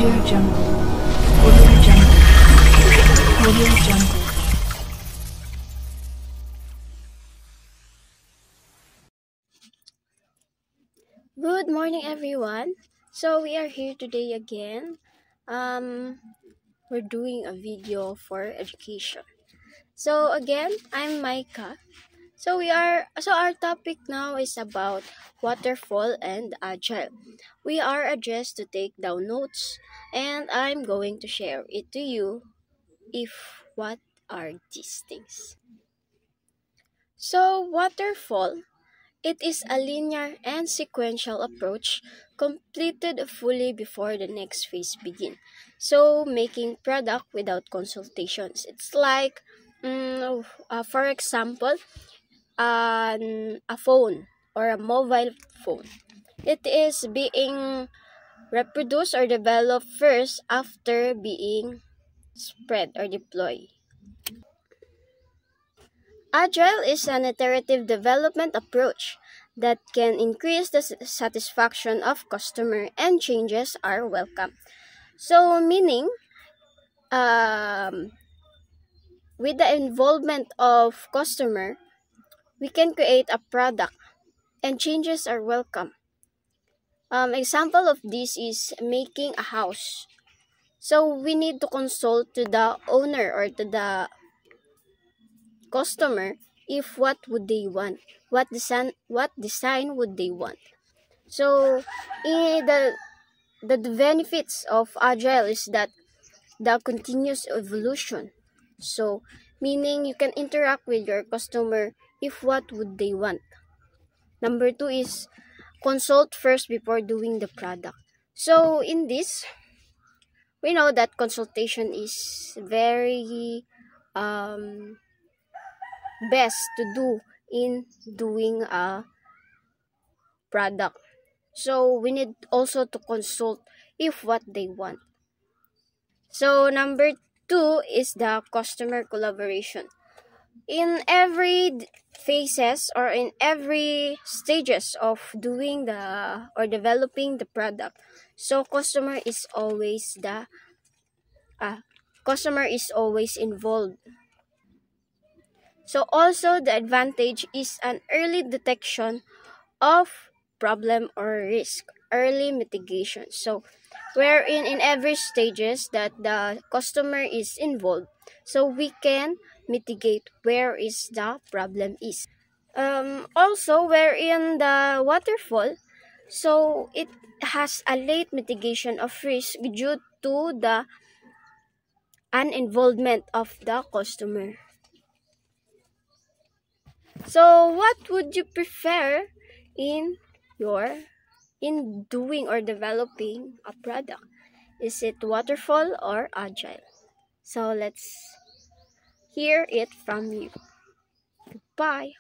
Audio Jungle. Audio Jungle. Audio Jungle. Good morning, everyone. So we are here today again. We're doing a video for education. So again, I'm Micah. So our topic now is about waterfall and agile. We are addressed to take down notes, and I'm going to share it to you. If what are these things? So waterfall. It is a linear and sequential approach completed fully before the next phase begins. So, making product without consultations. It's like, for example, a phone or a mobile phone. It is being reproduced or developed first after being spread or deployed. Agile is an iterative development approach that can increase the satisfaction of customer and changes are welcome. So meaning um, with the involvement of customer, we can create a product and changes are welcome. Example of this is making a house. So we need to consult to the owner or to the customer if what would they want, what design would they want. So the benefits of agile is that the continuous evolution. So meaning you can interact with your customer if what would they want. Number two is consult first before doing the product. So in this, we know that consultation is very best to do in doing a product. So we need also to consult if what they want. So number two is the customer collaboration. In every phases or in every stages of doing the or developing the product, so customer is always involved. So also the advantage is an early detection of problem or risk, early mitigation. So wherein in every stages that the customer is involved, so we can mitigate where is the problem is. Also wherein the waterfall, so it has a late mitigation of risk due to the uninvolvement of the customer. So what would you prefer in your in doing or developing a product? Is it waterfall or agile? So let's hear it from you. Bye.